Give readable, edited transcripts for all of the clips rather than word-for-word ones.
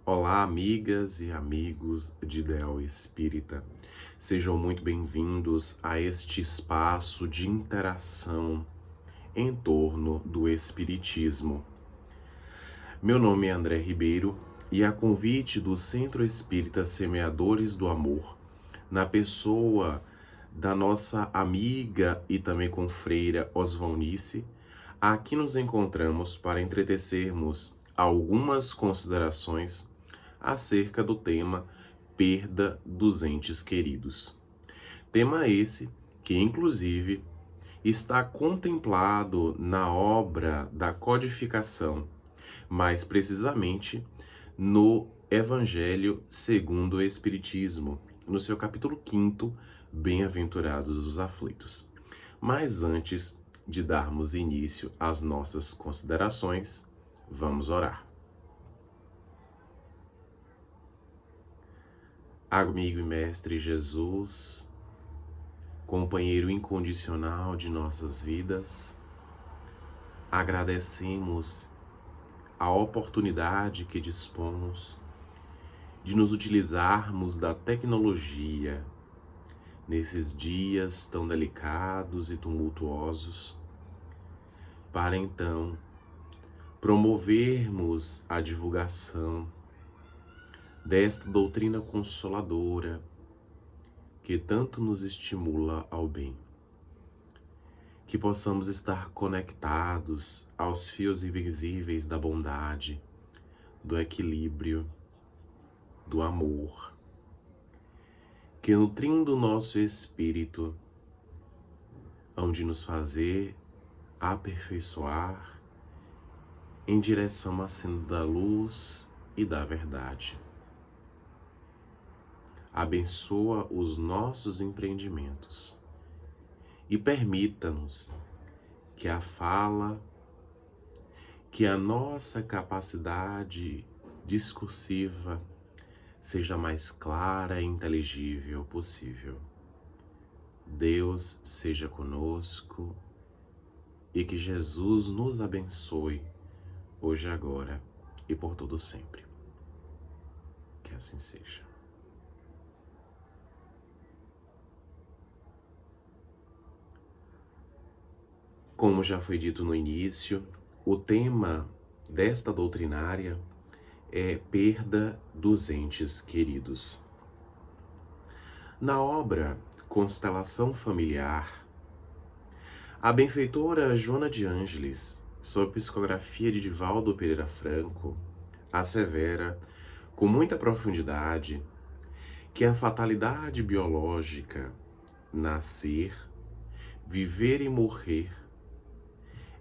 Olá, amigas e amigos de Ideal Espírita. Sejam muito bem-vindos a este espaço de interação em torno do Espiritismo. Meu nome é André Ribeiro e, a convite do Centro Espírita Semeadores do Amor, na pessoa da nossa amiga e também confreira Osvalnice, aqui nos encontramos para entretecermos algumas considerações acerca do tema perda dos entes queridos. Tema esse que, inclusive, está contemplado na obra da codificação, mais precisamente no Evangelho segundo o Espiritismo, no seu capítulo 5º, Bem-aventurados os aflitos. Mas antes de darmos início às nossas considerações, vamos orar. Amigo e Mestre Jesus, companheiro incondicional de nossas vidas, agradecemos a oportunidade que dispomos de nos utilizarmos da tecnologia nesses dias tão delicados e tumultuosos, para então promovermos a divulgação desta doutrina consoladora que tanto nos estimula ao bem. Que possamos estar conectados aos fios invisíveis da bondade, do equilíbrio, do amor, que nutrindo o nosso espírito, hão de nos fazer aperfeiçoar em direção à senda da luz e da verdade. Abençoa os nossos empreendimentos e permita-nos que a fala, que a nossa capacidade discursiva seja mais clara e inteligível possível. Deus seja conosco e que Jesus nos abençoe hoje, agora e por todo sempre. Que assim seja. Como já foi dito no início, o tema desta doutrinária é perda dos entes queridos. Na obra Constelação Familiar, a benfeitora Joana de Ângeles, sob psicografia de Divaldo Pereira Franco, assevera com muita profundidade que a fatalidade biológica, nascer, viver e morrer,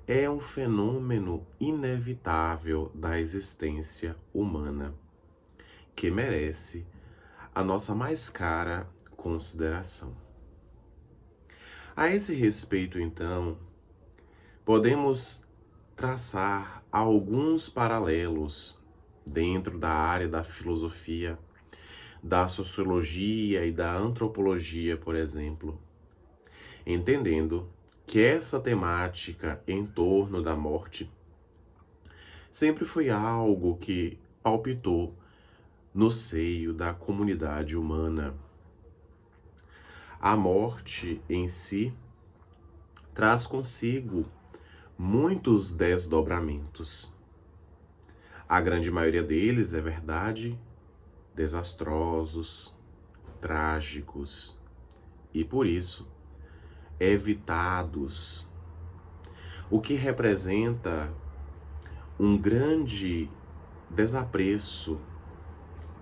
é um fenômeno inevitável da existência humana, que merece a nossa mais cara consideração. A esse respeito, então, podemos traçar alguns paralelos dentro da área da filosofia, da sociologia e da antropologia, por exemplo, entendendo que essa temática em torno da morte sempre foi algo que palpitou no seio da comunidade humana. A morte em si traz consigo muitos desdobramentos. A grande maioria deles, é verdade, desastrosos, trágicos e, por isso, evitados, o que representa um grande desapreço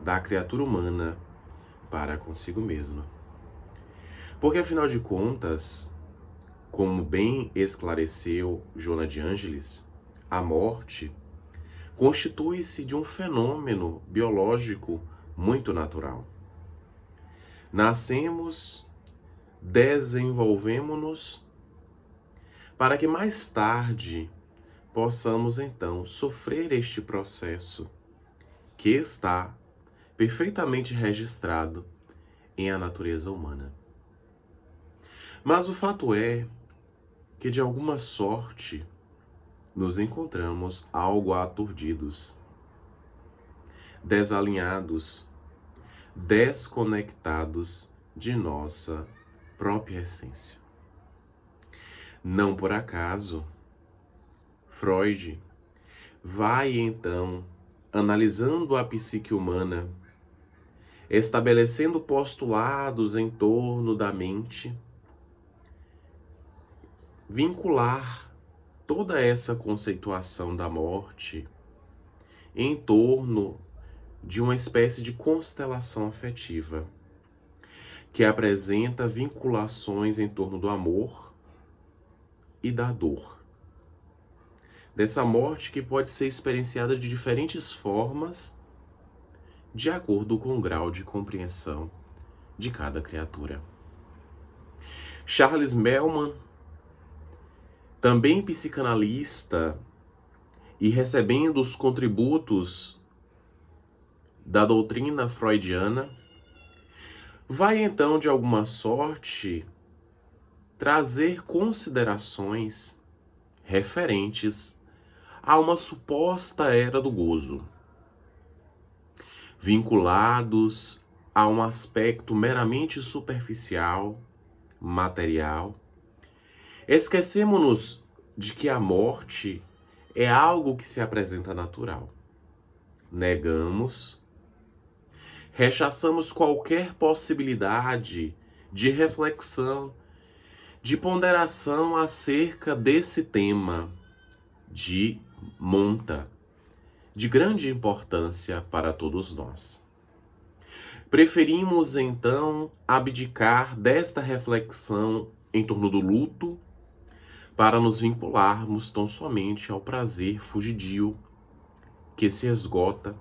da criatura humana para consigo mesma. Porque, afinal de contas, como bem esclareceu Joana de Ângeles, a morte constitui-se de um fenômeno biológico muito natural. Nascemos, desenvolvemos-nos para que mais tarde possamos então sofrer este processo que está perfeitamente registrado em a natureza humana. Mas o fato é que, de alguma sorte, nos encontramos algo aturdidos. desalinhados, desconectados de nossa própria essência. Não por acaso, Freud vai então, analisando a psique humana, estabelecendo postulados em torno da mente, vincular toda essa conceituação da morte em torno de uma espécie de constelação afetiva, que apresenta vinculações em torno do amor e da dor. Dessa morte que pode ser experienciada de diferentes formas, de acordo com o grau de compreensão de cada criatura. Charles Mellmann, também psicanalista e recebendo os contributos da doutrina freudiana, vai então, de alguma sorte, trazer considerações referentes a uma suposta era do gozo, vinculados a um aspecto meramente superficial, material. Esquecemos-nos de que a morte é algo que se apresenta natural. Negamos, rechaçamos qualquer possibilidade de reflexão, de ponderação acerca desse tema de monta, de grande importância para todos nós. Preferimos, então, abdicar desta reflexão em torno do luto para nos vincularmos tão somente ao prazer fugidio que se esgota,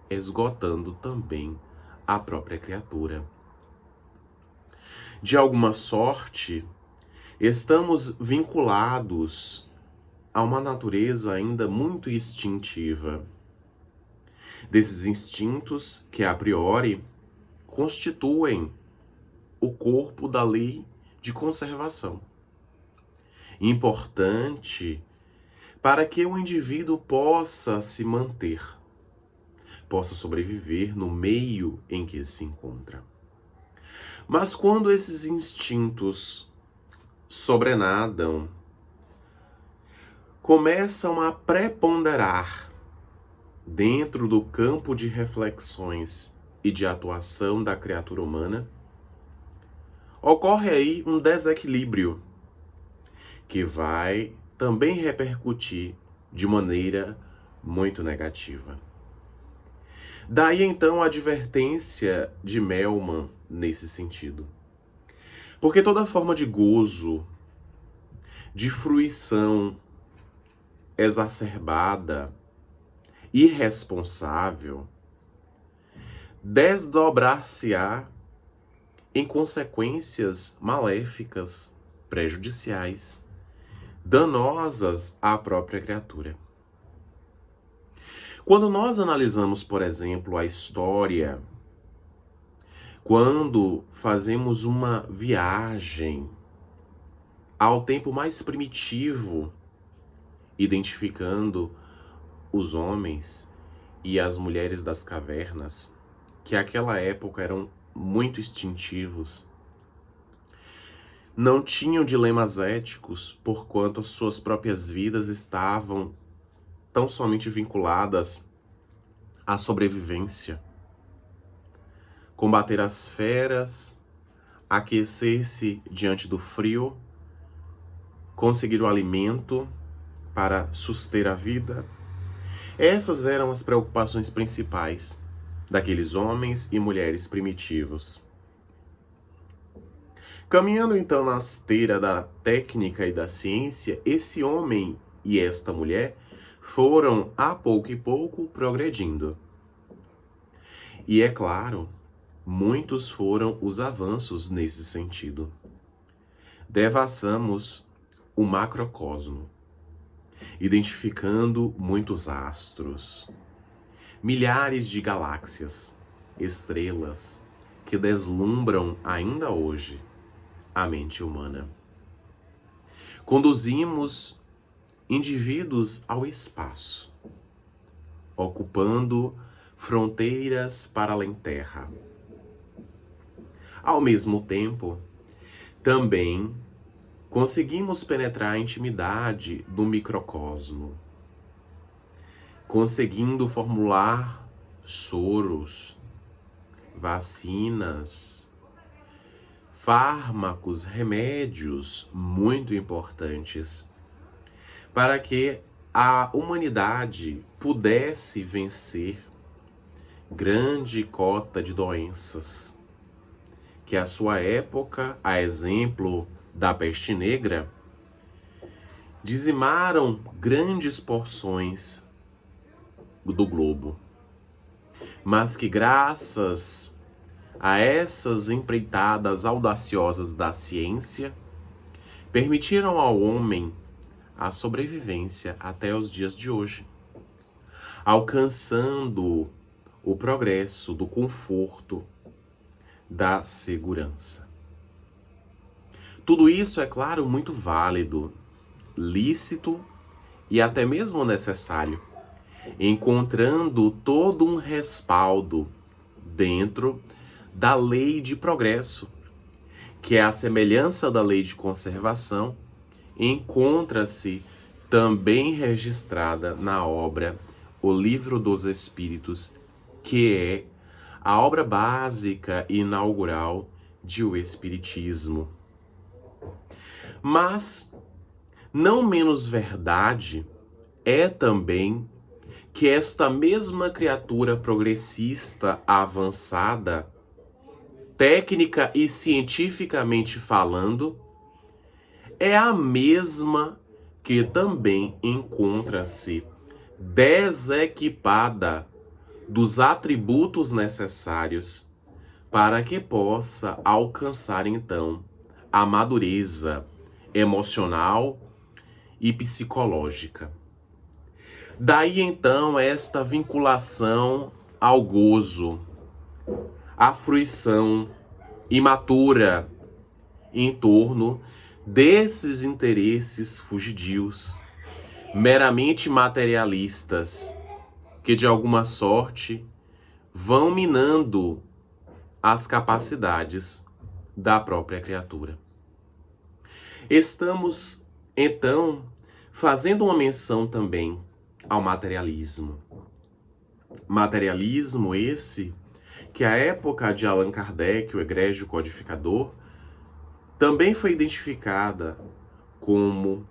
esgotando também a própria criatura. De alguma sorte, estamos vinculados a uma natureza ainda muito instintiva. Desses instintos que, a priori, constituem o corpo da lei de conservação. Importante para que o indivíduo possa se manter, possa sobreviver no meio em que se encontra. Mas quando esses instintos sobrenadam, começam a preponderar dentro do campo de reflexões e de atuação da criatura humana, ocorre aí um desequilíbrio que vai também repercutir de maneira muito negativa. Daí então a advertência de Mellmann nesse sentido. Porque toda forma de gozo, de fruição exacerbada, irresponsável, desdobrar-se-á em consequências maléficas, prejudiciais, danosas à própria criatura. Quando nós analisamos, por exemplo, a história, quando fazemos uma viagem ao tempo mais primitivo, identificando os homens e as mulheres das cavernas, que naquela época eram muito instintivos, não tinham dilemas éticos, porquanto as suas próprias vidas estavam tão somente vinculadas à sobrevivência. Combater as feras, aquecer-se diante do frio, conseguir o alimento para suster a vida. Essas eram as preocupações principais daqueles homens e mulheres primitivos. Caminhando então na esteira da técnica e da ciência, esse homem e esta mulher foram, a pouco e pouco, progredindo. E é claro, muitos foram os avanços nesse sentido. Devassamos o macrocosmo, identificando muitos astros, milhares de galáxias, estrelas, que deslumbram ainda hoje a mente humana. Conduzimos indivíduos ao espaço, ocupando fronteiras para além terra. Ao mesmo tempo, também conseguimos penetrar a intimidade do microcosmo, conseguindo formular soros, vacinas, fármacos, remédios muito importantes para que a humanidade pudesse vencer grande cota de doenças que a sua época, a exemplo da peste negra, dizimaram grandes porções do globo, mas que graças a essas empreitadas audaciosas da ciência permitiram ao homem a sobrevivência até os dias de hoje, alcançando o progresso do conforto, da segurança. Tudo isso é claro muito válido, lícito e até mesmo necessário, encontrando todo um respaldo dentro da lei de progresso, que é a semelhança da lei de conservação, encontra-se também registrada na obra O Livro dos Espíritos, que é a obra básica e inaugural de O Espiritismo. Mas, não menos verdade é também que esta mesma criatura progressista avançada, técnica e cientificamente falando, é a mesma que também encontra-se desequipada dos atributos necessários para que possa alcançar então a madureza emocional e psicológica. Daí então esta vinculação ao gozo, à fruição imatura em torno desses interesses fugidios, meramente materialistas, que de alguma sorte vão minando as capacidades da própria criatura. Estamos, então, fazendo uma menção também ao materialismo. Materialismo esse que a época de Allan Kardec, o egrégio codificador, também foi identificada como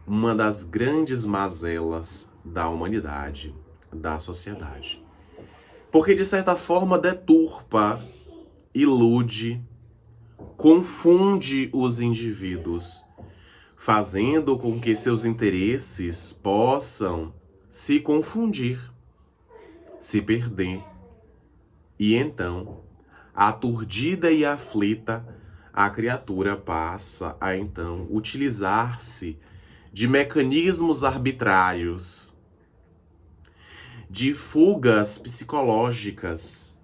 uma das grandes mazelas da humanidade, da sociedade. Porque, de certa forma, deturpa, ilude, confunde os indivíduos, fazendo com que seus interesses possam se confundir, se perder. E então, aturdida e aflita, a criatura passa a então utilizar-se de mecanismos arbitrários, de fugas psicológicas,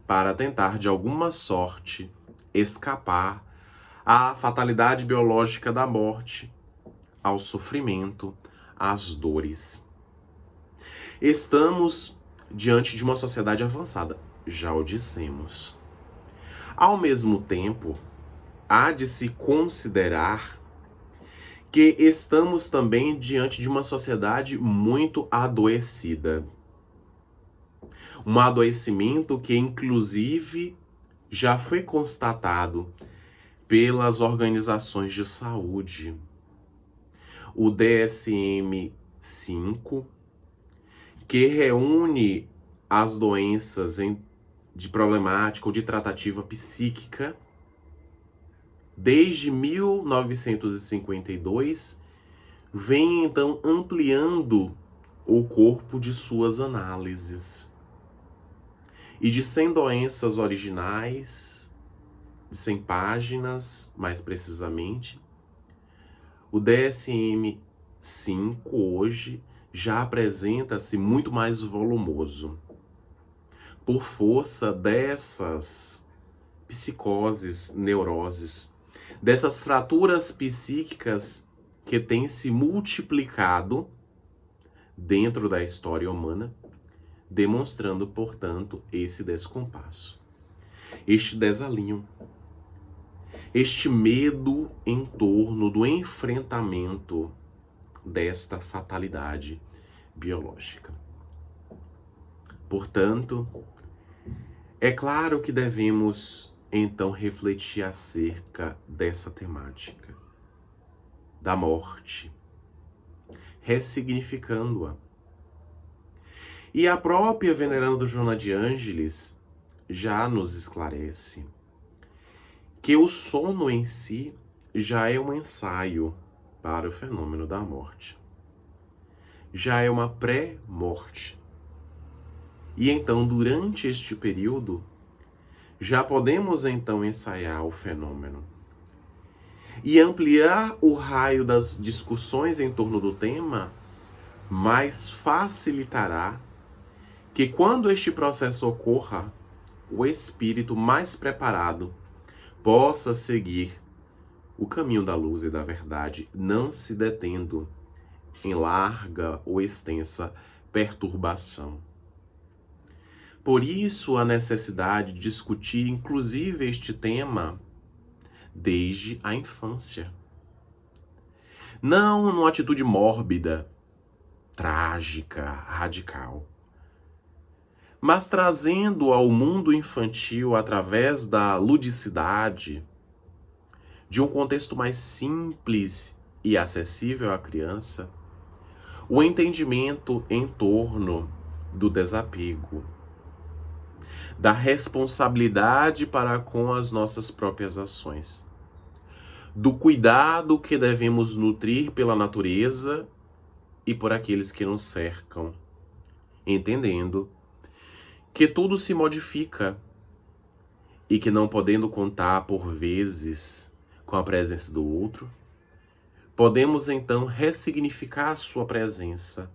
para tentar de alguma sorte escapar à fatalidade biológica da morte, ao sofrimento, às dores. Estamos diante de uma sociedade avançada, já o dissemos. Ao mesmo tempo, há de se considerar que estamos também diante de uma sociedade muito adoecida. Um adoecimento que, inclusive, já foi constatado pelas organizações de saúde. O DSM-5, que reúne as doenças de problemática ou de tratativa psíquica, desde 1952, vem então ampliando o corpo de suas análises. E de 100 doenças originais, de 100 páginas, mais precisamente, o DSM-5 hoje já apresenta-se muito mais volumoso, por força dessas psicoses, neuroses, dessas fraturas psíquicas que têm se multiplicado dentro da história humana demonstrando, portanto, esse descompasso, este desalinho, este medo em torno do enfrentamento desta fatalidade biológica. Portanto, é claro que devemos então refletir acerca dessa temática da morte, ressignificando-a. E a própria Veneranda Joana de Ângeles já nos esclarece que o sono em si já é um ensaio para o fenômeno da morte. Já é uma pré-morte. E então, durante este período, já podemos então ensaiar o fenômeno e ampliar o raio das discussões em torno do tema, mas facilitará que quando este processo ocorra, o espírito mais preparado possa seguir o caminho da luz e da verdade, não se detendo em larga ou extensa perturbação. Por isso, a necessidade de discutir, inclusive, este tema desde a infância. Não numa atitude mórbida, trágica, radical, mas trazendo ao mundo infantil, através da ludicidade, de um contexto mais simples e acessível à criança, o entendimento em torno do desapego, da responsabilidade para com as nossas próprias ações, do cuidado que devemos nutrir pela natureza e por aqueles que nos cercam, entendendo que tudo se modifica e que não podendo contar por vezes com a presença do outro, podemos então ressignificar a sua presença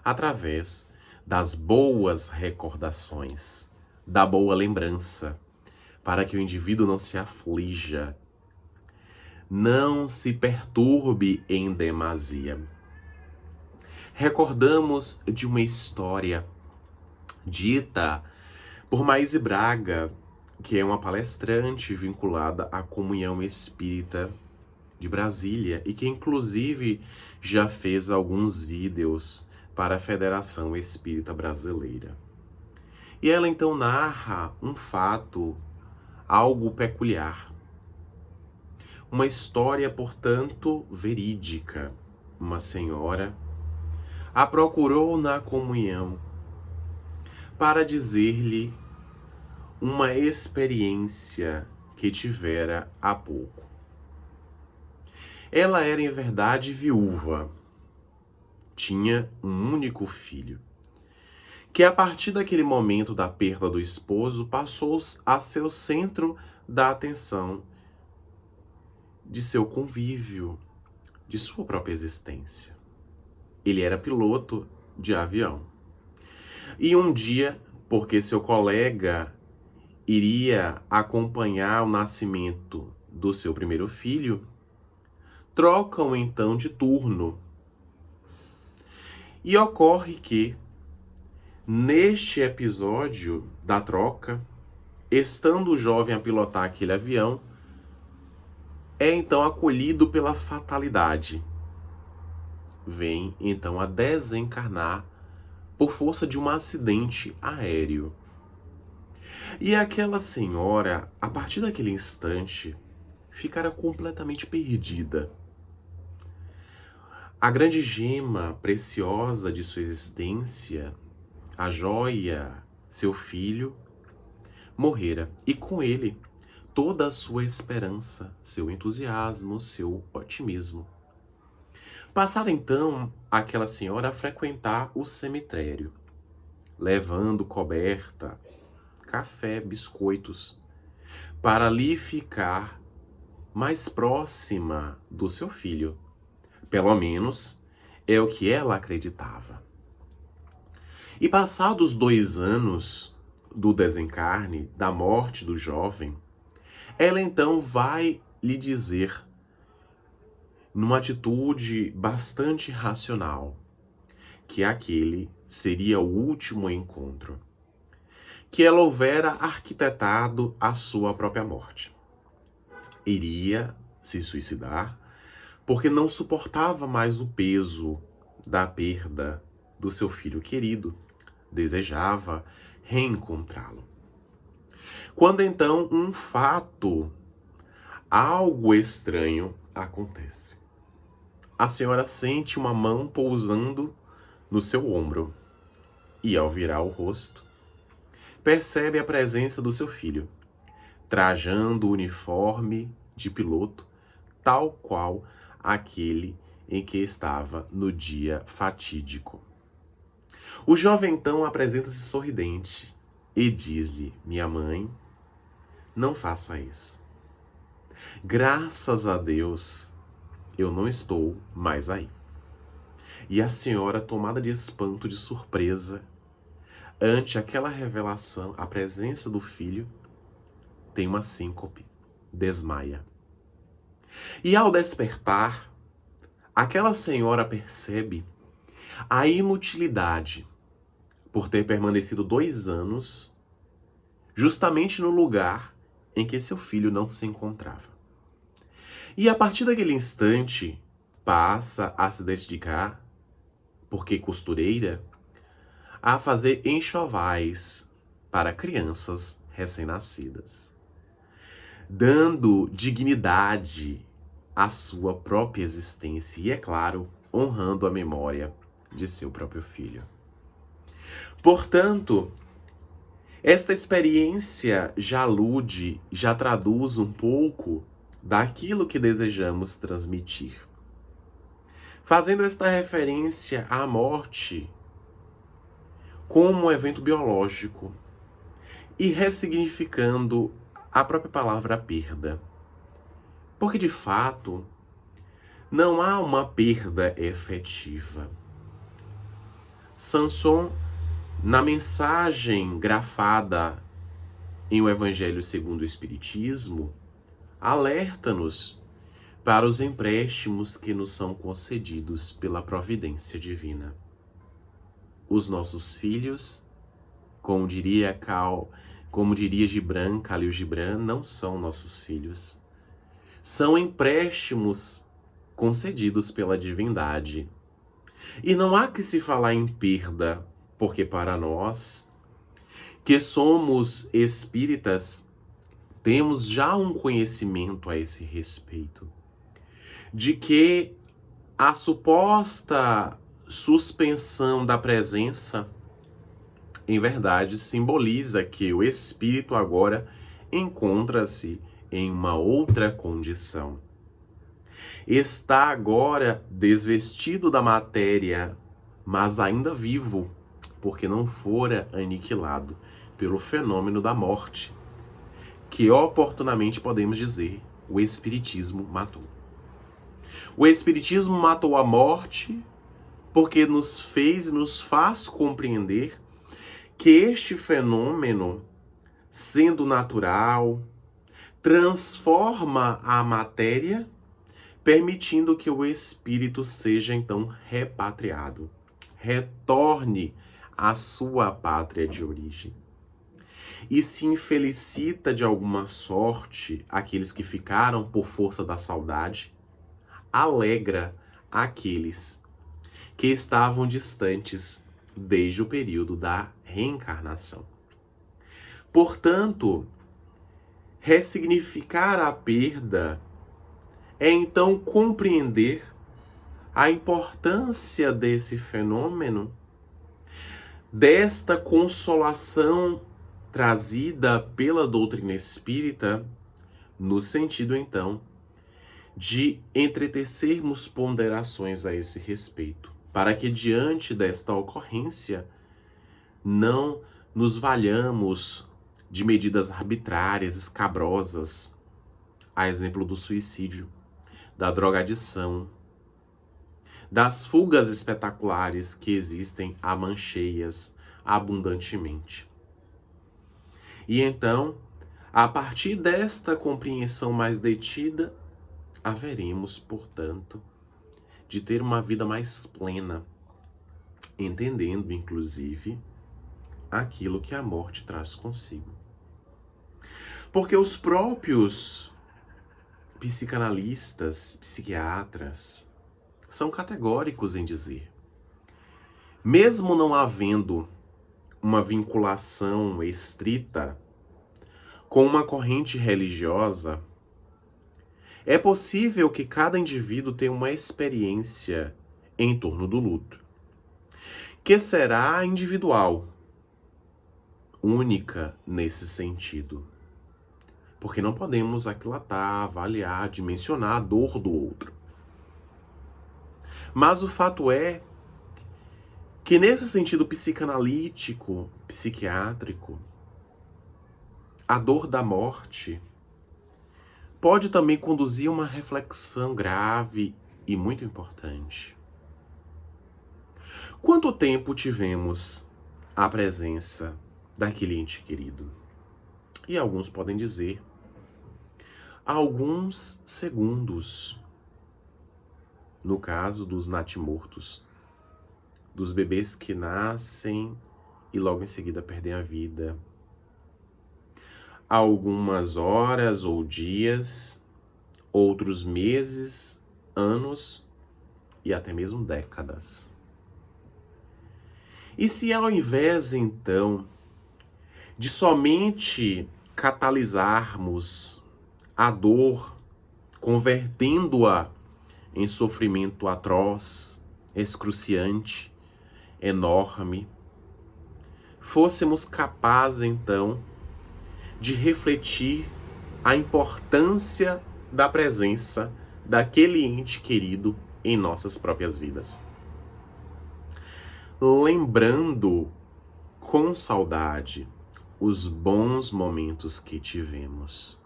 através das boas recordações, da boa lembrança, para que o indivíduo não se aflija, não se perturbe em demasia. Recordamos de uma história dita por Maíse Braga, que é uma palestrante vinculada à Comunhão Espírita de Brasília e que inclusive já fez alguns vídeos para a Federação Espírita Brasileira. E ela então narra um fato, algo peculiar. Uma história, portanto, verídica. Uma senhora a procurou na comunhão para dizer-lhe uma experiência que tivera há pouco. Ela era, em verdade, viúva. Tinha um único filho, que a partir daquele momento da perda do esposo passou a ser o centro da atenção de seu convívio, de sua própria existência. Ele era piloto de avião. E um dia, porque seu colega iria acompanhar o nascimento do seu primeiro filho, trocam então de turno. E ocorre que, neste episódio da troca, estando o jovem a pilotar aquele avião, é então acolhido pela fatalidade. Vem então a desencarnar por força de um acidente aéreo. E aquela senhora, a partir daquele instante, ficara completamente perdida. A grande gema preciosa de sua existência, a joia, seu filho, morrera. E com ele, toda a sua esperança, seu entusiasmo, seu otimismo. Passara então aquela senhora a frequentar o cemitério, levando coberta, café, biscoitos, para ali ficar mais próxima do seu filho. Pelo menos é o que ela acreditava. E passados 2 anos do desencarne, da morte do jovem, ela então vai lhe dizer, numa atitude bastante racional, que aquele seria o último encontro, que ela houvera arquitetado a sua própria morte. Iria se suicidar porque não suportava mais o peso da perda do seu filho querido, desejava reencontrá-lo. Quando então um fato, algo estranho acontece. A senhora sente uma mão pousando no seu ombro e, ao virar o rosto, percebe a presença do seu filho, trajando o uniforme de piloto, tal qual aquele em que estava no dia fatídico. O jovem então apresenta-se sorridente e diz-lhe: minha mãe, não faça isso. Graças a Deus, eu não estou mais aí. E a senhora, tomada de espanto, de surpresa, ante aquela revelação, a presença do filho, tem uma síncope, desmaia. E ao despertar, aquela senhora percebe a inutilidade por ter permanecido 2 anos justamente no lugar em que seu filho não se encontrava. E a partir daquele instante, passa a se dedicar, porque costureira, a fazer enxovais para crianças recém-nascidas, dando dignidade à sua própria existência e, é claro, honrando a memória de seu próprio filho. Portanto, esta experiência já alude, já traduz um pouco daquilo que desejamos transmitir. Fazendo esta referência à morte como um evento biológico e ressignificando a própria palavra perda. Porque, de fato, não há uma perda efetiva. Samson, na mensagem grafada em O Evangelho segundo o Espiritismo, alerta-nos para os empréstimos que nos são concedidos pela providência divina. Os nossos filhos, como diria Khalil Gibran, não são nossos filhos. São empréstimos concedidos pela divindade. E não há que se falar em perda, porque para nós, que somos espíritas, temos já um conhecimento a esse respeito, de que a suposta suspensão da presença, em verdade, simboliza que o espírito agora encontra-se em uma outra condição. Está agora desvestido da matéria, mas ainda vivo, porque não fora aniquilado pelo fenômeno da morte, que oportunamente podemos dizer, o Espiritismo matou. O Espiritismo matou a morte porque nos fez e nos faz compreender que este fenômeno, sendo natural, transforma a matéria, permitindo que o espírito seja então repatriado, retorne à sua pátria de origem. E se infelicita de alguma sorte aqueles que ficaram por força da saudade, alegra aqueles que estavam distantes desde o período da reencarnação. Portanto, ressignificar a perda é então compreender a importância desse fenômeno, desta consolação trazida pela doutrina espírita, no sentido então de entretecermos ponderações a esse respeito, para que diante desta ocorrência não nos valhamos de medidas arbitrárias, escabrosas, a exemplo do suicídio, da drogadição, das fugas espetaculares que existem a mancheias abundantemente. E então, a partir desta compreensão mais detida, haveremos, portanto, de ter uma vida mais plena, entendendo, inclusive, aquilo que a morte traz consigo. Porque os próprios psicanalistas, psiquiatras, são categóricos em dizer, mesmo não havendo uma vinculação estrita com uma corrente religiosa, é possível que cada indivíduo tenha uma experiência em torno do luto, que será individual, única nesse sentido. Porque não podemos aquilatar, avaliar, dimensionar a dor do outro. Mas o fato é que nesse sentido psicanalítico, psiquiátrico, a dor da morte pode também conduzir a uma reflexão grave e muito importante. Quanto tempo tivemos a presença daquele ente querido? E alguns podem dizer, alguns segundos. No caso dos natimortos, dos bebês que nascem e logo em seguida perdem a vida. Algumas horas ou dias, outros meses, anos e até mesmo décadas. E se ao invés, então, de somente catalisarmos a dor, convertendo-a em sofrimento atroz, excruciante, enorme, fôssemos capazes, então, de refletir a importância da presença daquele ente querido em nossas próprias vidas. Lembrando com saudade os bons momentos que tivemos,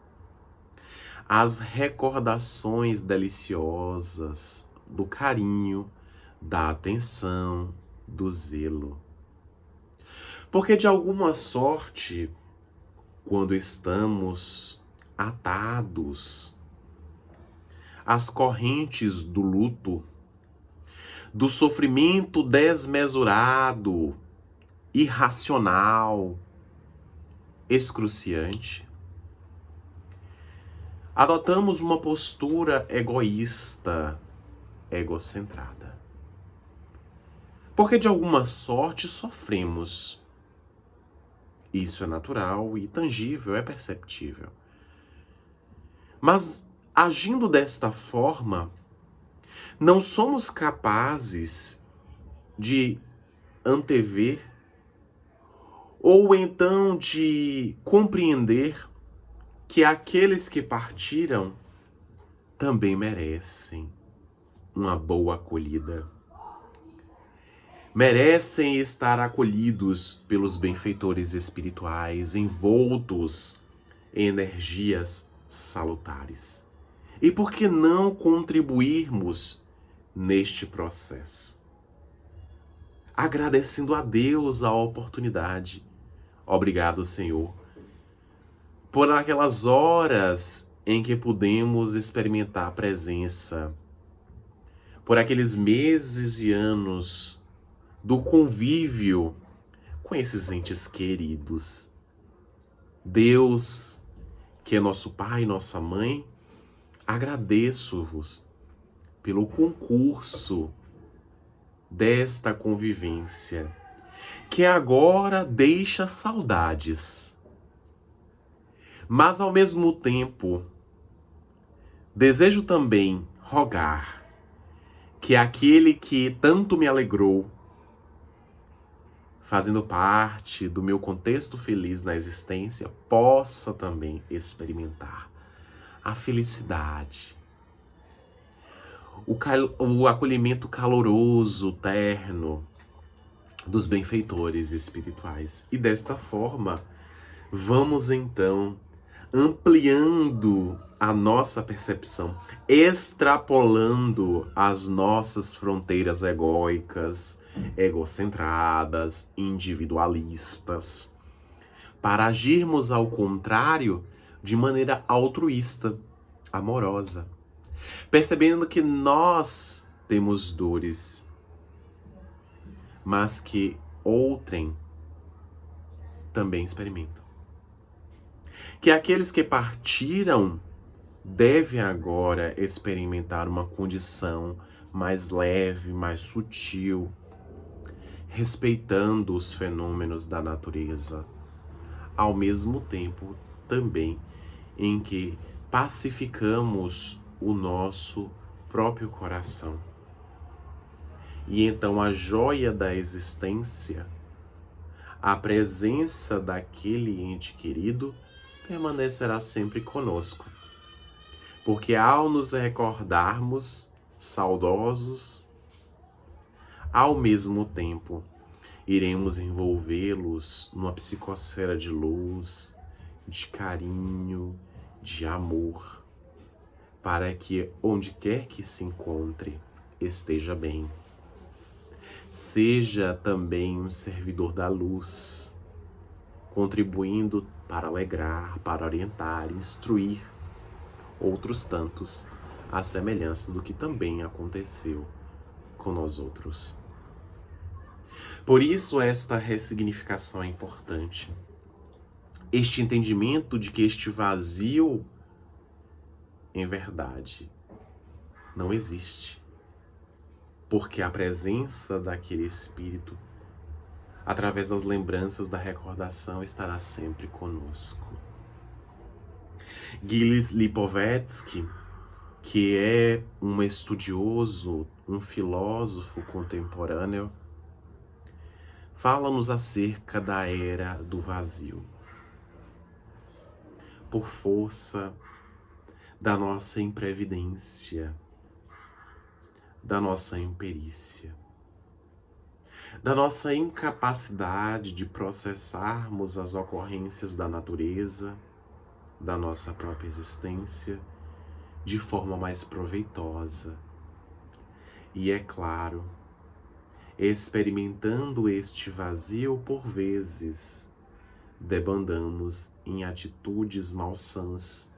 as recordações deliciosas do carinho, da atenção, do zelo. Porque de alguma sorte, quando estamos atados às correntes do luto, do sofrimento desmesurado, irracional, excruciante, adotamos uma postura egoísta, egocentrada. Porque de alguma sorte sofremos. Isso é natural e tangível, é perceptível. Mas agindo desta forma, não somos capazes de antever ou então de compreender que aqueles que partiram também merecem uma boa acolhida. Merecem estar acolhidos pelos benfeitores espirituais, envoltos em energias salutares. E por que não contribuirmos neste processo? Agradecendo a Deus a oportunidade. Obrigado, Senhor, por aquelas horas em que pudemos experimentar a presença, por aqueles meses e anos do convívio com esses entes queridos. Deus, que é nosso Pai e nossa Mãe, agradeço-vos pelo concurso desta convivência, que agora deixa saudades. Mas ao mesmo tempo, desejo também rogar que aquele que tanto me alegrou, fazendo parte do meu contexto feliz na existência, possa também experimentar a felicidade, o acolhimento caloroso, terno dos benfeitores espirituais. E desta forma, vamos então ampliando a nossa percepção, extrapolando as nossas fronteiras egóicas, egocentradas, individualistas, para agirmos ao contrário de maneira altruísta, amorosa, percebendo que nós temos dores, mas que outrem também experimentam. Que aqueles que partiram devem agora experimentar uma condição mais leve, mais sutil, respeitando os fenômenos da natureza, ao mesmo tempo também em que pacificamos o nosso próprio coração. E então a joia da existência, a presença daquele ente querido, permanecerá sempre conosco. Porque ao nos recordarmos saudosos, ao mesmo tempo iremos envolvê-los numa psicosfera de luz, de carinho, de amor, para que onde quer que se encontre, esteja bem. Seja também um servidor da luz, contribuindo para alegrar, para orientar, instruir outros tantos, à semelhança do que também aconteceu com nós outros. Por isso esta ressignificação é importante. Este entendimento de que este vazio, em verdade, não existe. Porque a presença daquele espírito, através das lembranças da recordação, estará sempre conosco. Gilles Lipovetsky, que é um estudioso, um filósofo contemporâneo, fala-nos acerca da era do vazio. Por força da nossa imprevidência, da nossa imperícia, da nossa incapacidade de processarmos as ocorrências da natureza, da nossa própria existência, de forma mais proveitosa. E é claro, experimentando este vazio, por vezes, debandamos em atitudes malsãs,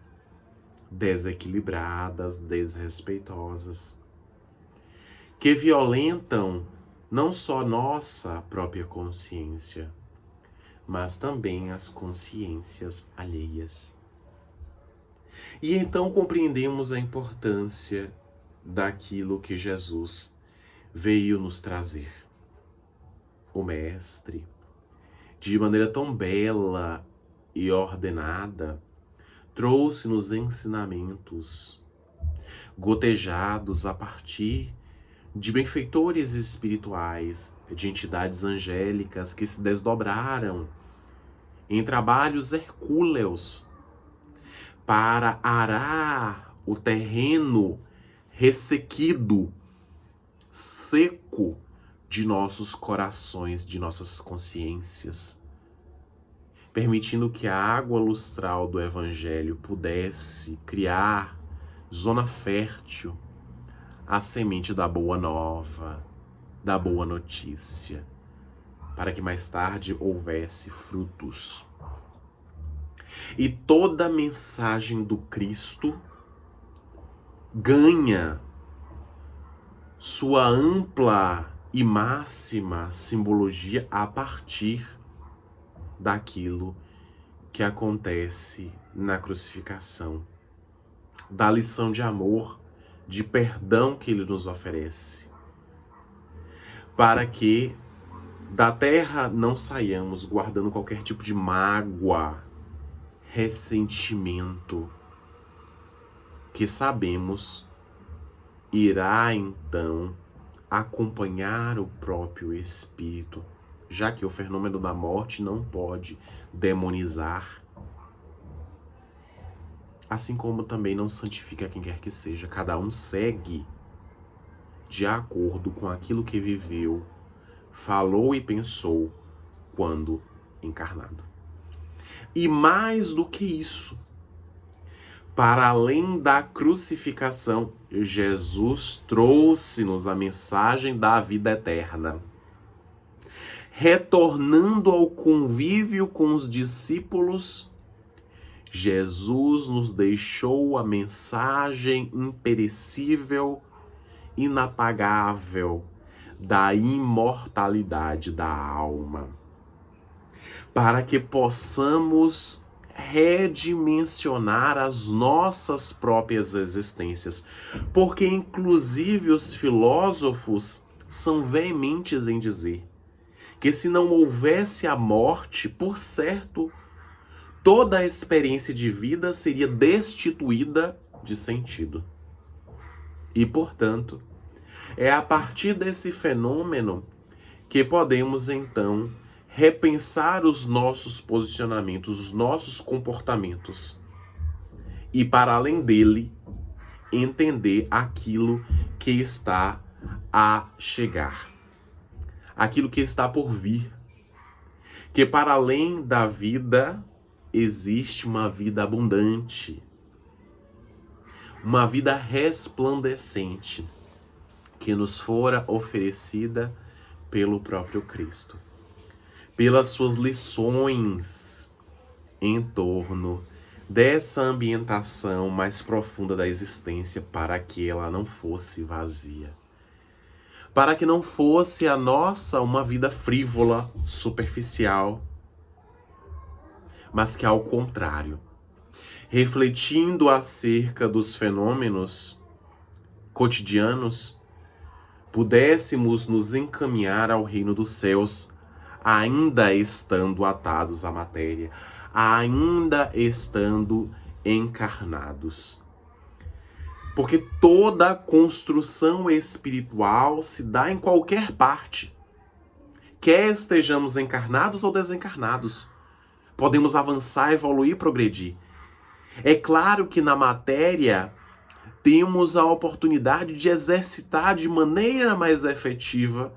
desequilibradas, desrespeitosas, que violentam não só nossa própria consciência, mas também as consciências alheias. E então compreendemos a importância daquilo que Jesus veio nos trazer. O Mestre, de maneira tão bela e ordenada, trouxe-nos ensinamentos gotejados a partir de benfeitores espirituais, de entidades angélicas que se desdobraram em trabalhos hercúleos para arar o terreno ressequido, seco de nossos corações, de nossas consciências, permitindo que a água lustral do Evangelho pudesse criar zona fértil à semente da boa nova, da boa notícia, para que mais tarde houvesse frutos. E toda a mensagem do Cristo ganha sua ampla e máxima simbologia a partir daquilo que acontece na crucificação, da lição de amor, de perdão que ele nos oferece, para que da terra não saiamos guardando qualquer tipo de mágoa, ressentimento, que sabemos irá então acompanhar o próprio espírito, já que o fenômeno da morte não pode demonizar, assim como também não santifica quem quer que seja. Cada um segue de acordo com aquilo que viveu, falou e pensou quando encarnado. E mais do que isso, para além da crucificação, Jesus trouxe-nos a mensagem da vida eterna. Retornando ao convívio com os discípulos, Jesus nos deixou a mensagem imperecível, inapagável, da imortalidade da alma, para que possamos redimensionar as nossas próprias existências, porque inclusive os filósofos são veementes em dizer que se não houvesse a morte, por certo, toda a experiência de vida seria destituída de sentido. E, portanto, é a partir desse fenômeno que podemos, então, repensar os nossos posicionamentos, os nossos comportamentos. E, para além dele, entender aquilo que está a chegar. Aquilo que está por vir. Que para além da vida, existe uma vida abundante. Uma vida resplandecente que nos fora oferecida pelo próprio Cristo. Pelas suas lições em torno dessa ambientação mais profunda da existência, para que ela não fosse vazia. Para que não fosse a nossa uma vida frívola, superficial, mas que ao contrário, refletindo acerca dos fenômenos cotidianos, pudéssemos nos encaminhar ao reino dos céus, ainda estando atados à matéria, ainda estando encarnados. Porque toda construção espiritual se dá em qualquer parte. Quer estejamos encarnados ou desencarnados. Podemos avançar, evoluir, progredir. É claro que na matéria temos a oportunidade de exercitar de maneira mais efetiva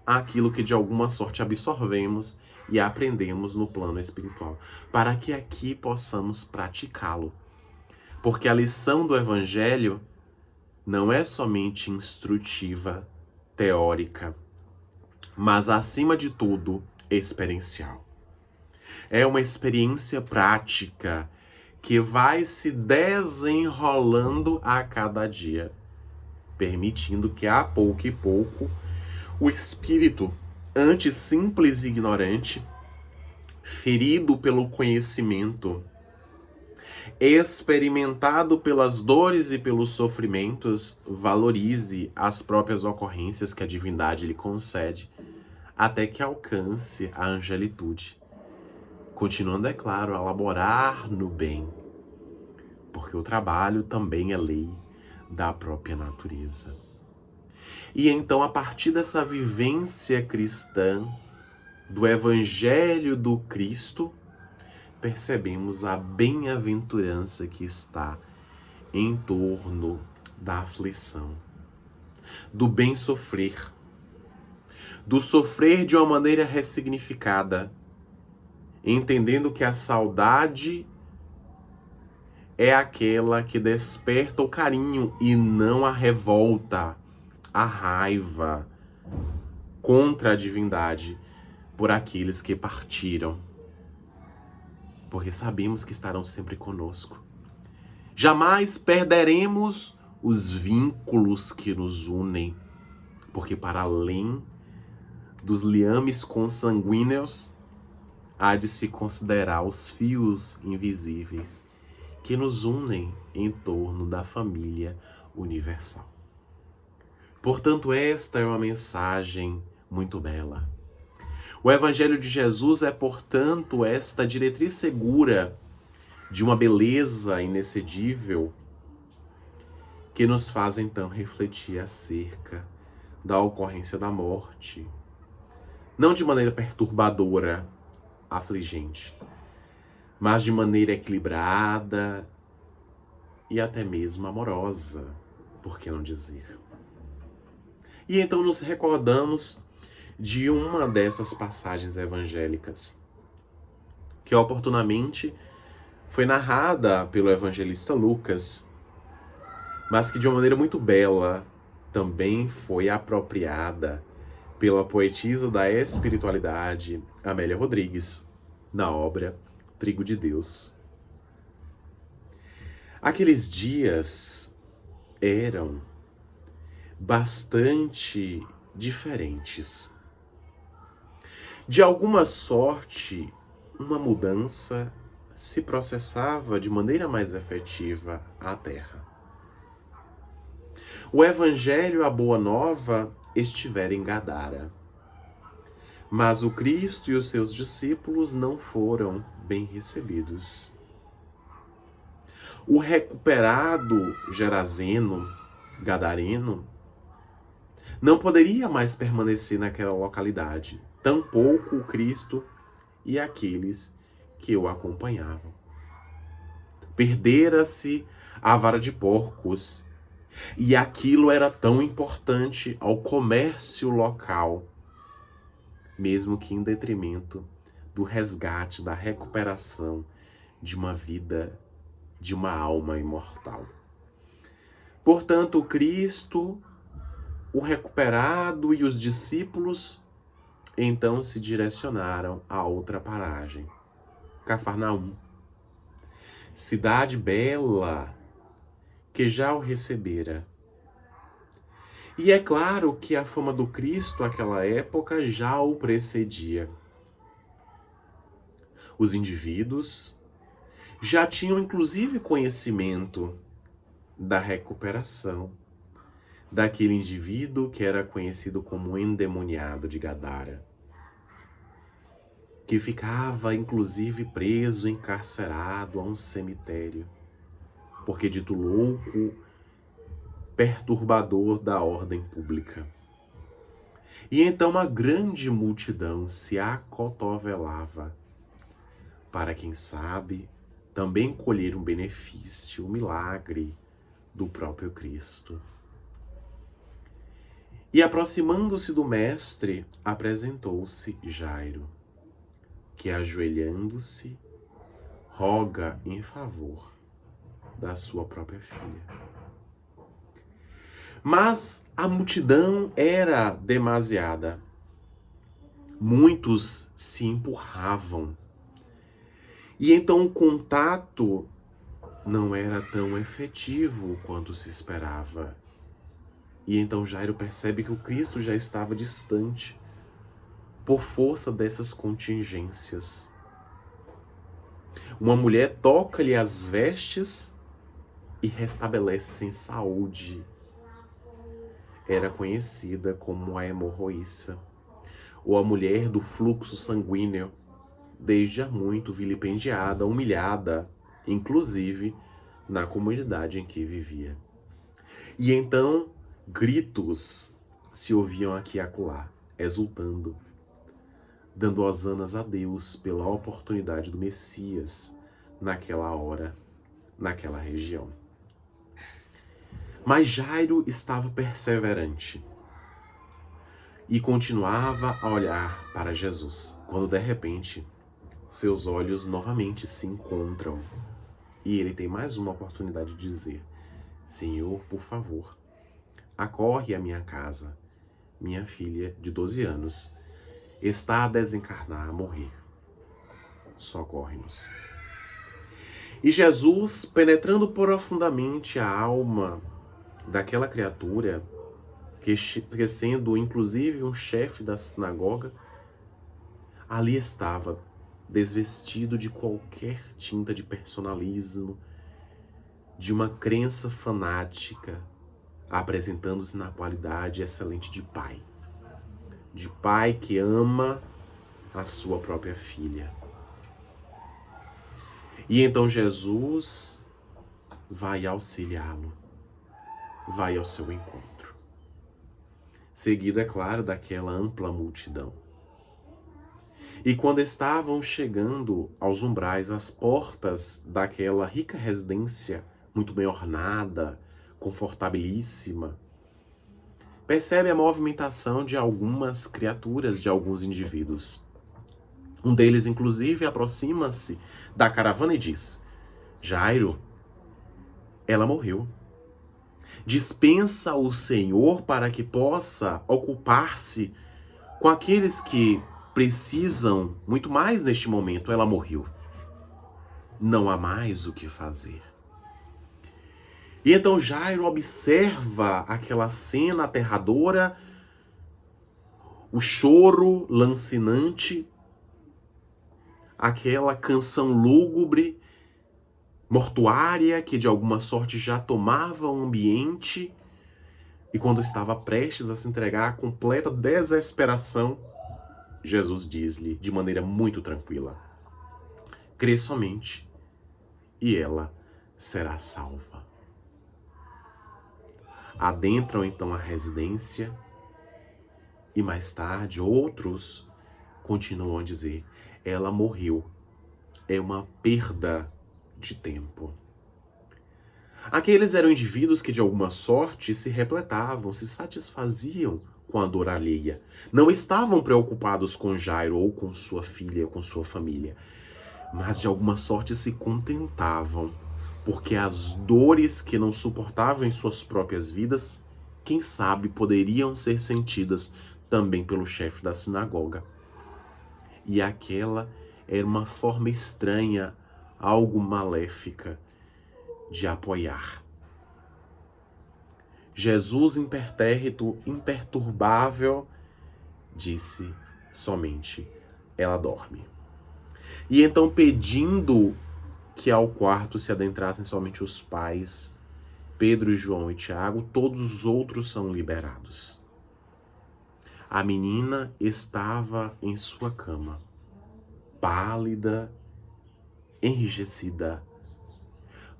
aquilo que de alguma sorte absorvemos e aprendemos no plano espiritual, para que aqui possamos praticá-lo. Porque a lição do Evangelho não é somente instrutiva, teórica, mas acima de tudo, experiencial. É uma experiência prática que vai se desenrolando a cada dia, permitindo que a pouco e pouco o espírito, antes simples e ignorante, ferido pelo conhecimento, experimentado pelas dores e pelos sofrimentos, valorize as próprias ocorrências que a divindade lhe concede, até que alcance a angelitude. Continuando, é claro, a laborar no bem, porque o trabalho também é lei da própria natureza. E então, a partir dessa vivência cristã, do Evangelho do Cristo, percebemos a bem-aventurança que está em torno da aflição, do bem sofrer, do sofrer de uma maneira ressignificada, entendendo que a saudade é aquela que desperta o carinho e não a revolta, a raiva contra a divindade por aqueles que partiram. Porque sabemos que estarão sempre conosco. Jamais perderemos os vínculos que nos unem, porque para além dos liames consanguíneos, há de se considerar os fios invisíveis que nos unem em torno da família universal. Portanto, esta é uma mensagem muito bela. O Evangelho de Jesus é, portanto, esta diretriz segura de uma beleza inexcedível que nos faz, então, refletir acerca da ocorrência da morte. Não de maneira perturbadora, afligente, mas de maneira equilibrada e até mesmo amorosa, por que não dizer? E então nos recordamos de uma dessas passagens evangélicas, que oportunamente foi narrada pelo evangelista Lucas, mas que de uma maneira muito bela também foi apropriada pela poetisa da espiritualidade, Amélia Rodrigues, na obra Trigo de Deus. Aqueles dias eram bastante diferentes. De alguma sorte, uma mudança se processava de maneira mais efetiva à terra. O Evangelho, a Boa Nova, estivera em Gadara. Mas o Cristo e os seus discípulos não foram bem recebidos. O recuperado Gerazeno, gadareno, não poderia mais permanecer naquela localidade, tampouco o Cristo e aqueles que o acompanhavam. Perdera-se a vara de porcos, e aquilo era tão importante ao comércio local, mesmo que em detrimento do resgate, da recuperação de uma vida, de uma alma imortal. Portanto, o Cristo, o recuperado e os discípulos então se direcionaram a outra paragem, Cafarnaum, cidade bela que já o recebera. E é claro que a fama do Cristo naquela época já o precedia. Os indivíduos já tinham inclusive conhecimento da recuperação daquele indivíduo que era conhecido como endemoniado de Gadara, que ficava inclusive preso, encarcerado a um cemitério, porque dito louco, perturbador da ordem pública. E então uma grande multidão se acotovelava para, quem sabe, também colher um benefício, um milagre do próprio Cristo. E aproximando-se do mestre, apresentou-se Jairo, que ajoelhando-se, roga em favor da sua própria filha. Mas a multidão era demasiada. Muitos se empurravam. E então o contato não era tão efetivo quanto se esperava. E então Jairo percebe que o Cristo já estava distante por força dessas contingências. Uma mulher toca-lhe as vestes e restabelece-se em saúde. Era conhecida como a hemorroíça, ou a mulher do fluxo sanguíneo, desde há muito vilipendiada, humilhada, inclusive na comunidade em que vivia. E então gritos se ouviam aqui e acolá, exultando, dando hosanas a Deus pela oportunidade do Messias naquela hora, naquela região. Mas Jairo estava perseverante e continuava a olhar para Jesus, quando de repente seus olhos novamente se encontram e ele tem mais uma oportunidade de dizer: Senhor, por favor, acorre à minha casa. Minha filha de 12 anos está a desencarnar, a morrer. Socorre-nos. E Jesus, penetrando profundamente a alma daquela criatura, que sendo inclusive um chefe da sinagoga, ali estava, desvestido de qualquer tinta de personalismo, de uma crença fanática, apresentando-se na qualidade excelente de pai que ama a sua própria filha. E então Jesus vai auxiliá-lo, vai ao seu encontro, seguido, é claro, daquela ampla multidão. E quando estavam chegando aos umbrais, às portas daquela rica residência, muito bem ornada, confortabilíssima, percebe a movimentação de algumas criaturas, de alguns indivíduos. Um deles, inclusive, aproxima-se da caravana e diz: Jairo, ela morreu. Dispensa o Senhor para que possa ocupar-se com aqueles que precisam muito mais neste momento. Ela morreu. Não há mais o que fazer. E então Jairo observa aquela cena aterradora o choro lancinante, aquela canção lúgubre, mortuária, que de alguma sorte já tomava o ambiente, e quando estava prestes a se entregar à completa desesperação, Jesus diz-lhe de maneira muito tranquila: crê somente, e ela será salva. Adentram então a residência, e mais tarde outros continuam a dizer: ela morreu, é uma perda de tempo. Aqueles eram indivíduos que de alguma sorte se repletavam, se satisfaziam com a dor alheia. Não estavam preocupados com Jairo ou com sua filha, com sua família, mas de alguma sorte se contentavam, porque as dores que não suportavam em suas próprias vidas, quem sabe poderiam ser sentidas também pelo chefe da sinagoga. E aquela era uma forma estranha, algo maléfica, de apoiar. Jesus, impertérrito, imperturbável, disse somente: ela dorme. E então, pedindo que ao quarto se adentrassem somente os pais, Pedro, João e Tiago, todos os outros são liberados. A menina estava em sua cama, pálida, enrijecida,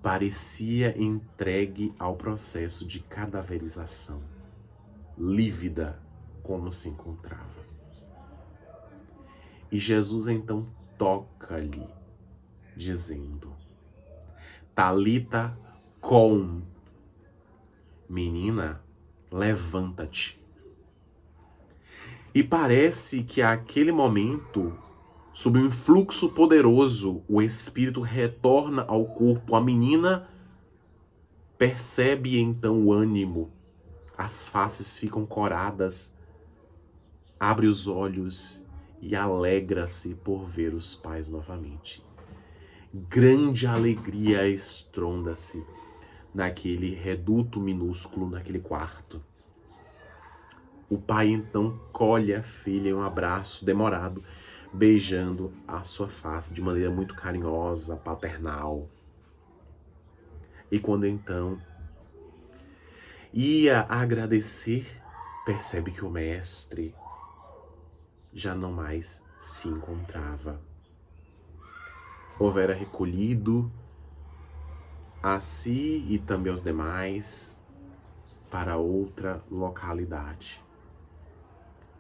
parecia entregue ao processo de cadaverização, lívida como se encontrava. E Jesus então toca-lhe, dizendo: Talita com, menina, levanta-te. E parece que àquele momento, sob um influxo poderoso, o espírito retorna ao corpo. A menina percebe então o ânimo, as faces ficam coradas, abre os olhos e alegra-se por ver os pais novamente. Grande alegria estronda-se naquele reduto minúsculo, naquele quarto. O pai então colhe a filha em um abraço demorado, beijando a sua face de maneira muito carinhosa, paternal. E quando então ia agradecer, percebe que o mestre já não mais se encontrava. Houvera recolhido a si e também aos demais para outra localidade,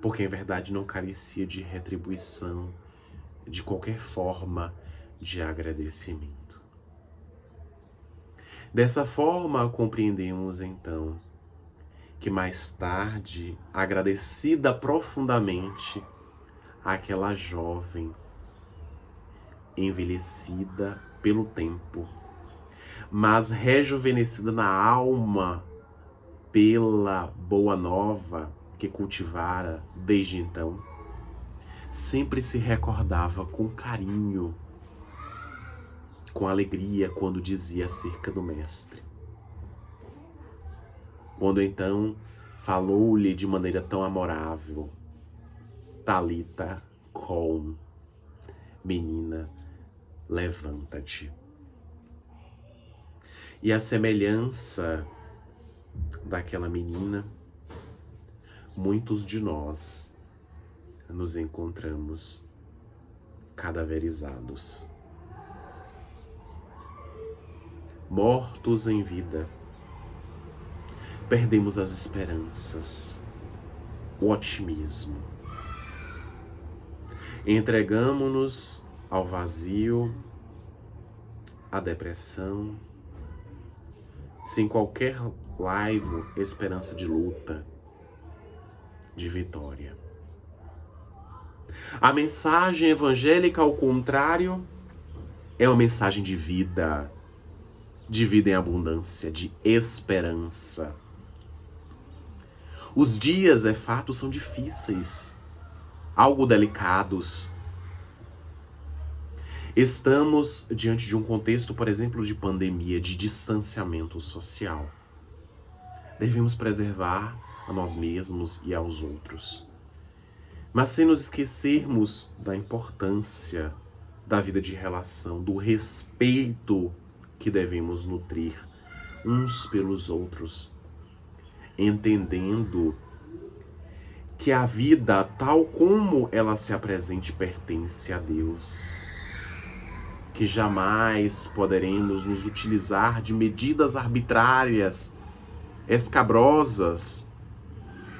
porque em verdade não carecia de retribuição, de qualquer forma de agradecimento. Dessa forma, compreendemos então que mais tarde, agradecida profundamente, aquela jovem envelhecida pelo tempo, mas rejuvenescida na alma pela boa nova que cultivara desde então, sempre se recordava com carinho, com alegria, quando dizia acerca do mestre. Quando então falou-lhe de maneira tão amorável: Talita com, menina, levanta-te. E a semelhança daquela menina, muitos de nós nos encontramos cadaverizados, mortos em vida. Perdemos as esperanças, o otimismo. Entregamo-nos ao vazio, à depressão, sem qualquer laivo esperança de luta, de vitória. A mensagem evangélica, ao contrário, é uma mensagem de vida em abundância, de esperança. Os dias, é fato, são difíceis, algo delicados. Estamos diante de um contexto, por exemplo, de pandemia, de distanciamento social. Devemos preservar a nós mesmos e aos outros. mas sem nos esquecermos da importância da vida de relação, do respeito que devemos nutrir uns pelos outros, entendendo que a vida, tal como ela se apresente, pertence a Deus, que jamais poderemos nos utilizar de medidas arbitrárias, escabrosas,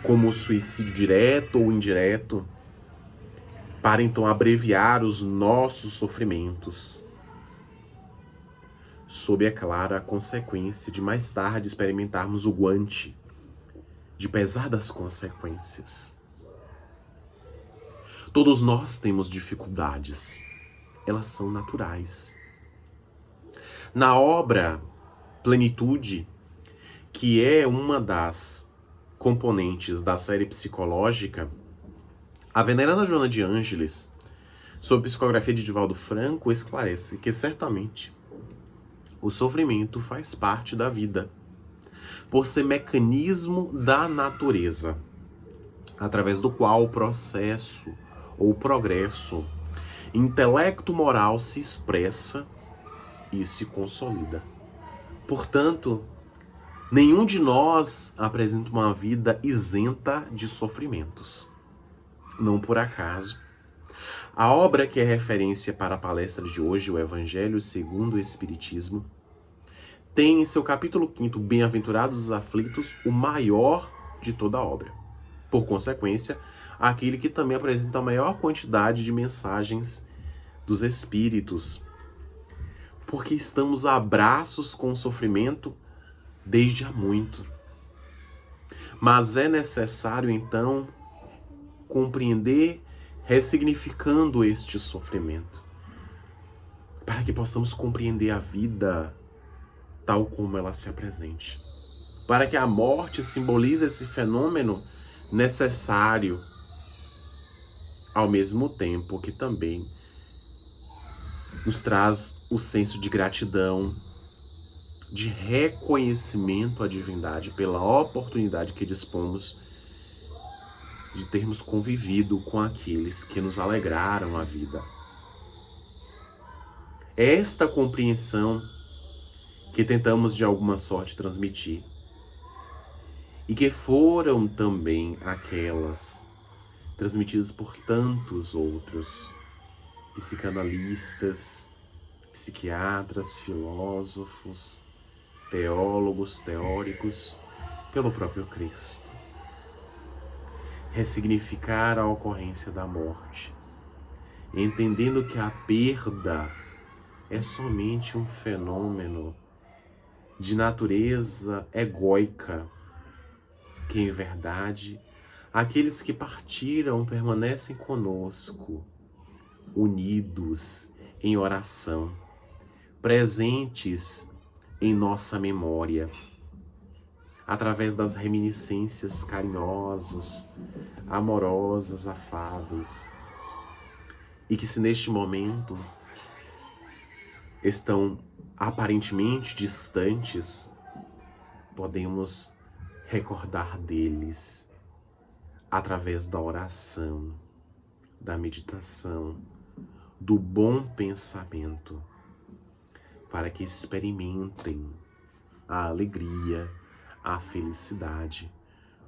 como o suicídio direto ou indireto, para então abreviar os nossos sofrimentos, sob, é claro, a consequência de mais tarde experimentarmos o guante de pesadas consequências. Todos nós temos dificuldades, elas são naturais. Na obra Plenitude, que é uma das componentes da série psicológica, a veneranda Joana de Ângeles, sob psicografia de Divaldo Franco, esclarece que certamente o sofrimento faz parte da vida, por ser mecanismo da natureza, através do qual o processo ou progresso intelecto-moral se expressa e se consolida. Portanto, nenhum de nós apresenta uma vida isenta de sofrimentos. Não por acaso, a obra que é referência para a palestra de hoje, o Evangelho segundo o Espiritismo, tem em seu capítulo 5º, Bem-aventurados os aflitos, o maior de toda a obra. Por consequência, aquele que também apresenta a maior quantidade de mensagens dos Espíritos, porque estamos a braços com o sofrimento desde há muito. Mas é necessário, então, compreender, ressignificando este sofrimento, para que possamos compreender a vida tal como ela se apresente. Para que a morte simbolize esse fenômeno necessário, ao mesmo tempo que também nos traz o senso de gratidão, de reconhecimento à divindade pela oportunidade que dispomos de termos convivido com aqueles que nos alegraram a vida. É esta compreensão que tentamos de alguma sorte transmitir, e que foram também aquelas transmitidas por tantos outros psicanalistas, psiquiatras, filósofos, teólogos, teóricos, pelo próprio Cristo. Ressignificar a ocorrência da morte, entendendo que a perda é somente um fenômeno de natureza egóica, que em verdade aqueles que partiram permanecem conosco, unidos em oração, presentes em nossa memória, através das reminiscências carinhosas, amorosas, afáveis, e que se neste momento estão aparentemente distantes, podemos recordar deles através da oração, da meditação, do bom pensamento, para que experimentem a alegria, a felicidade,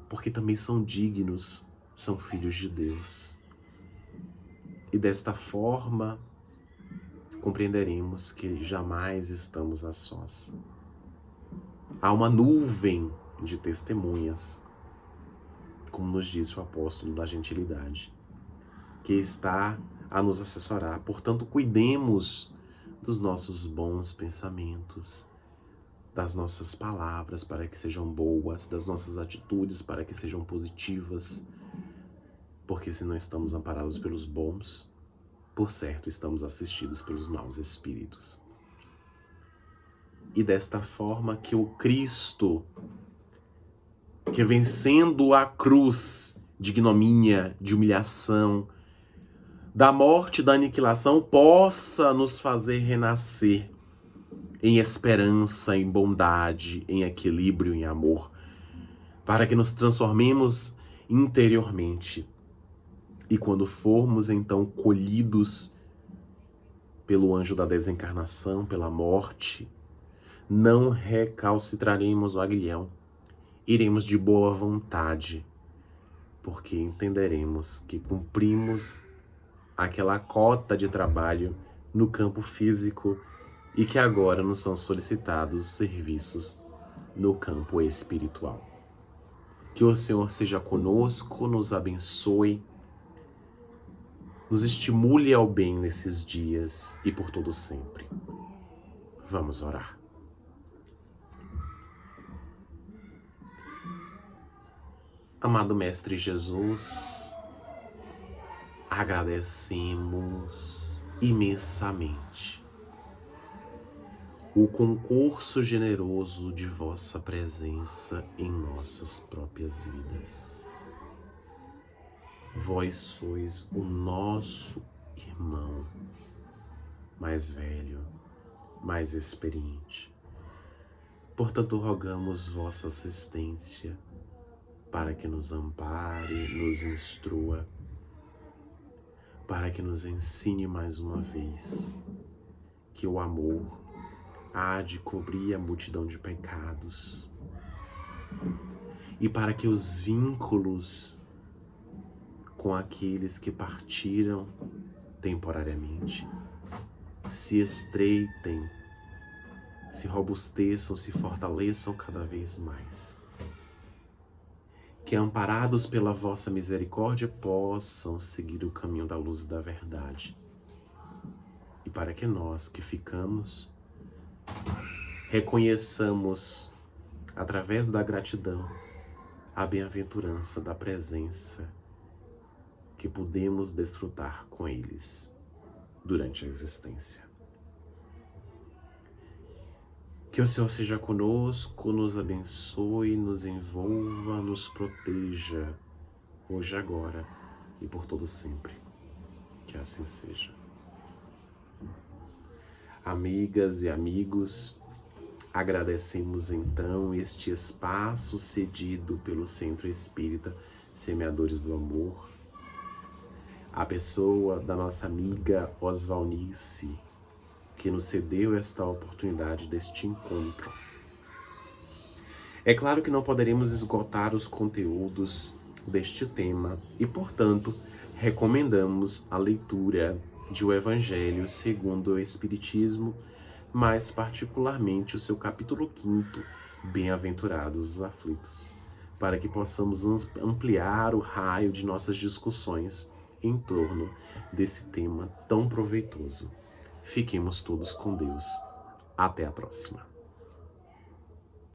porque também são dignos, são filhos de Deus. E desta forma, compreenderemos que jamais estamos a sós. Há uma nuvem de testemunhas, como nos disse o apóstolo da gentilidade, que está a nos assessorar. Portanto, cuidemos dos nossos bons pensamentos, das nossas palavras para que sejam boas, das nossas atitudes para que sejam positivas, porque se não estamos amparados pelos bons, por certo estamos assistidos pelos maus espíritos. E desta forma que o Cristo, que vencendo a cruz de ignomínia, de humilhação, da morte, da aniquilação, possa nos fazer renascer em esperança, em bondade, em equilíbrio, em amor, para que nos transformemos interiormente, E quando formos então colhidos pelo anjo da desencarnação, pela morte, não recalcitraremos o aguilhão, iremos de boa vontade, porque entenderemos que cumprimos aquela cota de trabalho no campo físico e que agora nos são solicitados os serviços no campo espiritual. Que o Senhor seja conosco, nos abençoe, nos estimule ao bem nesses dias e por todo sempre. Vamos orar. Amado Mestre Jesus, agradecemos imensamente o concurso generoso de vossa presença em nossas próprias vidas. Vós sois o nosso irmão mais velho, mais experiente. Portanto, rogamos vossa assistência para que nos ampare, nos instrua, para que nos ensine mais uma vez que o amor há de cobrir a multidão de pecados e para que os vínculos com aqueles que partiram temporariamente se estreitem, se robusteçam, se fortaleçam cada vez mais. Que amparados pela vossa misericórdia possam seguir o caminho da luz e da verdade. E para que nós que ficamos reconheçamos, através da gratidão, a bem-aventurança da presença que podemos desfrutar com eles durante a existência. Que o Senhor seja conosco, nos abençoe, nos envolva, nos proteja, hoje, agora e por todo sempre. Que assim seja. Amigas e amigos, agradecemos então este espaço cedido pelo Centro Espírita Semeadores do Amor, a pessoa da nossa amiga Osvalnice, que nos cedeu esta oportunidade deste encontro. É claro que não poderemos esgotar os conteúdos deste tema e, portanto, recomendamos a leitura de O Evangelho segundo o Espiritismo, mais particularmente o seu capítulo 5º, Bem-aventurados os aflitos, para que possamos ampliar o raio de nossas discussões em torno desse tema tão proveitoso. Fiquemos todos com Deus. Até a próxima.